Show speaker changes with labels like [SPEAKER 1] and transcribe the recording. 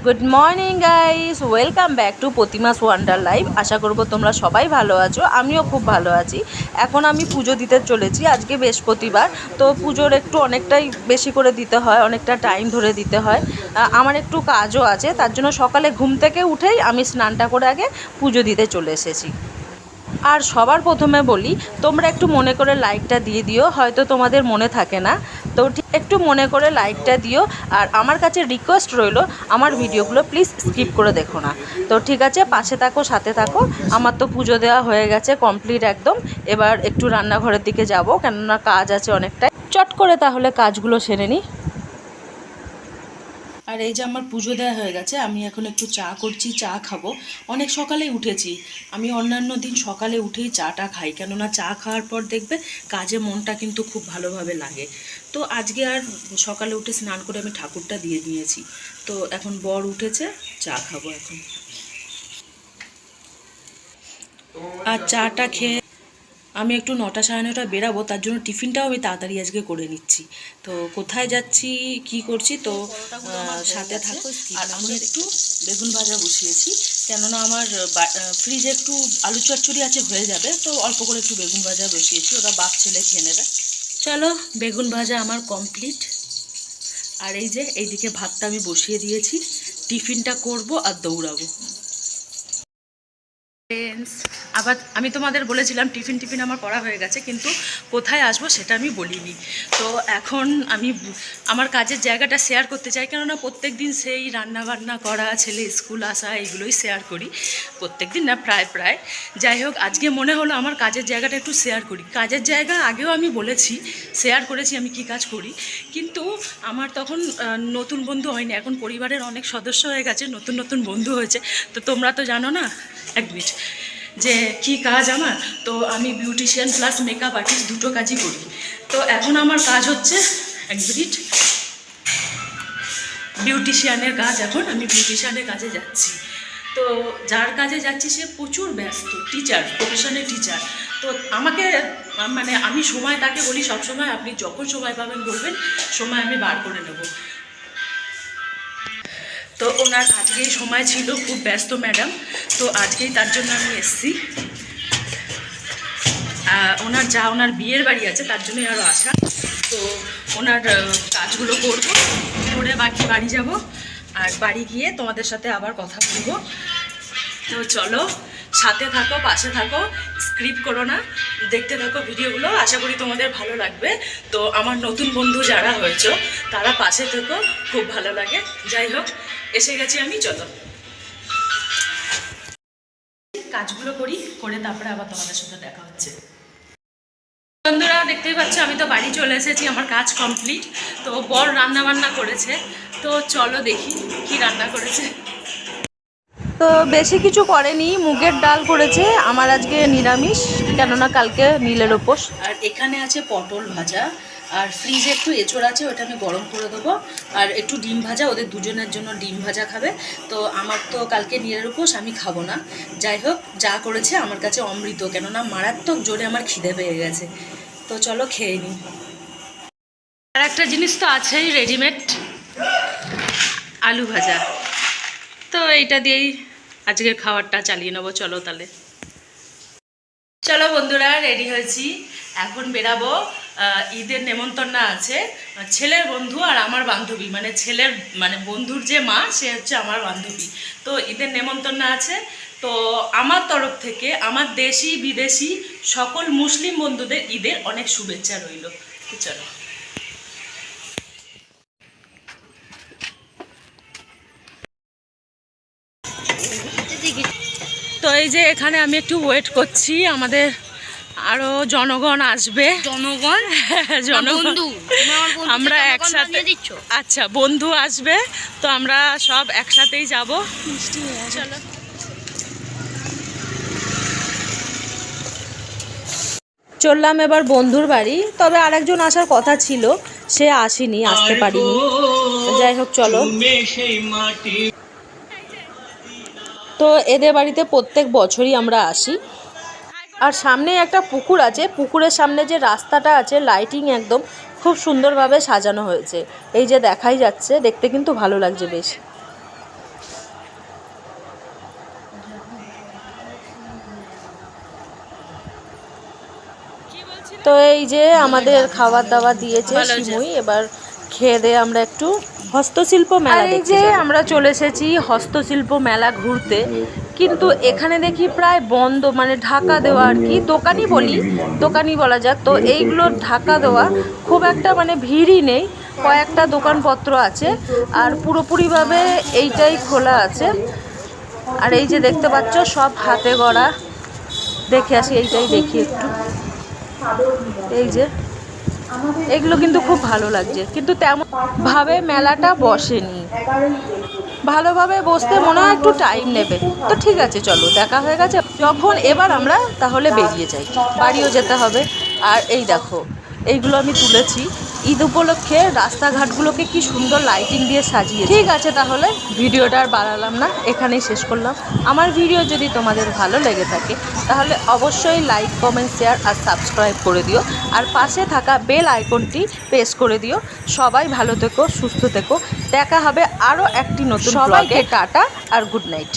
[SPEAKER 1] Good morning guys, welcome back to প্রতিমাস wonder life. আশা করব তোমরা সবাই ভালো আছো, আমিও খুব ভালো আছি। এখন আমি পুজো দিতে চলেছি। আজকে বৃহস্পতিবার, তো পুজোর একটু অনেকটাই বেশি করে দিতে হয়, অনেকটা টাইম ধরে দিতে হয়। আমার একটু কাজও আছে, তার জন্য সকালে ঘুম থেকে উঠেই আমি স্নানটা করে আগে পুজো দিতে চলে এসেছি। আর সবার প্রথমে বলি, তোমরা একটু মনে করে লাইকটা দিয়ে দিও, হয়তো তোমাদের মনে থাকে না, তো একটু মনে করে লাইকটা দিও। আর আমার কাছে রিকোয়েস্ট রইল, আমার ভিডিওগুলো প্লিজ স্কিপ করে দেখো না। তো ঠিক আছে, পাশে থাকো, সাথে থাকো। আমার তো পুজো দেওয়া হয়ে গেছে কমপ্লিট একদম। এবার একটু রান্নাঘরের দিকে যাব, কেননা কাজ আছে অনেকটাই। চট করে তাহলে কাজগুলো সেরে নিই। আর এই যে আমার পুজো দেওয়া হয়ে গেছে, আমি এখন একটু চা করছি, চা খাবো। অনেক সকালেই উঠেছি আমি, অন্যান্য দিন সকালে উঠেই চাটা খাই, কেননা চা খাওয়ার পর দেখবে কাজে মনটা কিন্তু খুব ভালোভাবে লাগে। তো আজকে আর সকালে উঠে স্নান করে আমি ঠাকুরটা দিয়ে দিয়েছি। তো এখন বর উঠেছে, চা খাবো এখন। আর চাটা খেয়ে আমি একটু 9টা সাড়ে 9টা বেরাবো, তার জন্য টিফিনটাও আমি তাড়াতাড়ি আজকে করে নিচ্ছি। তো কোথায় যাচ্ছি, কি করছি, তো সাথে থাকো। আর আমি একটু বেগুন ভাজা বসিয়েছি, কেননা আমার ফ্রিজে একটু আলু চচ্চড়ি আছে, হয়ে যাবে। তো অল্প করে একটু বেগুন ভাজা বসিয়েছি, ওরা বাপ ছেলে খেয়ে নেবে। চলো, বেগুন ভাজা আমার কমপ্লিট। আর এই যে এইদিকে ভাতটা আমি বসিয়ে দিয়েছি, টিফিনটা করব আর দৌড়াবো। আবার আমি তোমাদের বলেছিলাম টিফিন আমার করা হয়ে গেছে, কিন্তু কোথায় আসবো সেটা আমি বলিনি। তো এখন আমি আমার কাজের জায়গাটা শেয়ার করতে চাই, কেননা প্রত্যেক দিন সেই রান্না বান্না করা, ছেলে স্কুল আসা, এগুলোই শেয়ার করি প্রত্যেক দিন না, প্রায়। যাই হোক, আজকে মনে হলো আমার কাজের জায়গাটা একটু শেয়ার করি। কাজের জায়গা আগেও আমি বলেছি, শেয়ার করেছি আমি কি কাজ করি, কিন্তু আমার তখন নতুন বন্ধু হয়নি। এখন পরিবারের অনেক সদস্য হয়ে গেছে, নতুন বন্ধু হয়েছে। তো তোমরা তো জানো না, এক মিনিট, যে কি কাজ আমার। তো আমি বিউটিশিয়ান প্লাস মেকআপ আর্টিস্ট, দুটো কাজই করি। তো এখন আমার কাজ হচ্ছে, এক মিনিট, বিউটিশিয়ানের কাজ। এখন আমি বিউটিশিয়ানের কাজে যাচ্ছি। তো যার কাজে যাচ্ছি সে প্রচুর ব্যস্ত, টিচার, প্রফেশনের টিচার। তো আমাকে মানে আমি সময় তাকে বলি সবসময়, আপনি যখন সময় পাবেন বলবেন, সময় আমি বার করে নেব। তো ওনার আজকেই সময় ছিল, খুব ব্যস্ত ম্যাডাম। তো আজকেই তার জন্য আমি এসেছি। ওনার বিয়ের বাড়ি আছে, তার জন্যই আরও আসা। তো ওনার কাজগুলো করবো, করে বাকি বাড়ি যাব। আর বাড়ি গিয়ে তোমাদের সাথে আবার কথা বলবো। তো চলো, সাথে থাকো, পাশে থাকো, স্ক্রিপ্ট করো না, দেখতে থাকো ভিডিওগুলো। আশা করি তোমাদের ভালো লাগবে। তো আমার নতুন বন্ধু যারা হয়েছে তারা পাশে থেকো, খুব ভালো লাগে। যাই হোক, এসে গেছি আমি, চলো কাজগুলো করে তারপরে আবার তোমাদের সাথে দেখা হচ্ছে। বন্ধুরা, দেখতেই পাচ্ছ আমি তো বাড়ি চলে এসেছি, আমার কাজ কমপ্লিট। তো বর রান্না বান্না করেছে, তো চলো দেখি কি রান্না করেছে। তো বেশি কিছু করেনি, মুগের ডাল করেছে। আমার আজকে নিরামিষ, কেননা কালকে নীলের উপোস। আর এখানে আছে পটল ভাজা, আর ফ্রিজে একটু এঁচড় আছে, ওটা আমি গরম করে দেবো। আর একটু ডিম ভাজা, ওদের দুজনের জন্য ডিম ভাজা খাবে। তো আমার তো কালকে নীলের উপোস, আমি খাবো না। যাই হোক, যা করেছে আমার কাছে অমৃত, কেননা মারাত্মক জোরে আমার খিদে পেয়ে গেছে। তো চলো খেয়ে নিই। আর একটা জিনিস তো আছেই, রেডিমেড আলু ভাজা। তো এইটা দিয়েই আজকের খাবারটা চালিয়ে নেবো। চলো তাহলে, চলো বন্ধুরা, রেডি হয়েছি, এখন বেরাবো। ঈদের নেমন্তন্ন আছে, ছেলের বন্ধু আর আমার বান্ধবী, মানে ছেলের বন্ধুর যে মা, সে হচ্ছে আমার বান্ধবী। তো ঈদের নেমন্তন্ন আছে। তো আমার তরফ থেকে আমার দেশি বিদেশি সকল মুসলিম বন্ধুদের ঈদের অনেক শুভেচ্ছা রইল। চলো। তো এই যে এখানে আমি একটু ওয়েট করছি, আমাদের আরো জনগণ আসবে। জনগণ আমরা একসাথে, আচ্ছা বন্ধু আসবে, তো আমরা সব একসাথেই যাব। চলো, চললাম এবার বন্ধুর বাড়ি। তবে আরেকজন আসার কথা ছিল, সে আসেনি, আসতে পারিনি। যাই হোক, চলো। তো এদের বাড়িতে প্রত্যেক বছরই আমরা আসি। আর সামনে একটা পুকুর আছে, পুকুরের সামনে যে রাস্তাটা আছে, লাইটিং একদম খুব সুন্দরভাবে সাজানো হয়েছে। এই যে দেখাই যাচ্ছে, দেখতে কিন্তু ভালো লাগছে বেশ। তো এই যে আমাদের খাবার দাবার দিয়েছে সিমুই, এবার খেয়ে দিয়ে আমরা একটু হস্তশিল্প মেলা দেখতে যাব। এই যে আমরা চলে এসেছি হস্তশিল্প মেলা ঘুরতে, কিন্তু এখানে দেখি প্রায় বন্ধ, মানে ঢাকা দেওয়া আর কি, দোকানই বলা যাক। তো এইগুলো ঢাকা দেওয়া, খুব একটা মানে ভিড়ই নেই, কয়েকটা দোকানপত্র আছে, আর পুরোপুরিভাবে এইটাই খোলা আছে। আর এই যে দেখতে পাচ্ছ সব হাতে গড়া, দেখে আসি, এইটাই দেখি একটু। এই যে এগুলো কিন্তু খুব ভালো লাগছে, কিন্তু তেমন ভাবে মেলাটা বসেনি, ভালোভাবে বসতে মনে হয় একটু টাইম নেবে। তো ঠিক আছে, চলো, দেখা হয়ে গেছে যখন, এবার আমরা তাহলে বেরিয়ে যাই, বাড়িও যেতে হবে। আর এই দেখো, এইগুলো আমি তুলেছি ঈদ উপলক্ষে, রাস্তাঘাটগুলোকে কি সুন্দর লাইটিং দিয়ে সাজিয়ে। ঠিক আছে, তাহলে ভিডিওটা আর বাড়ালাম না, এখানেই শেষ করলাম। আমার ভিডিও যদি তোমাদের ভালো লেগে থাকে তাহলে অবশ্যই লাইক, কমেন্ট, শেয়ার আর সাবস্ক্রাইব করে দিও, আর পাশে থাকা বেল আইকনটি প্রেস করে দিও। সবাই ভালো থেকো, সুস্থ থেকো, দেখা হবে আরও একটি নতুন ব্লগে। টাটা আর গুড নাইট।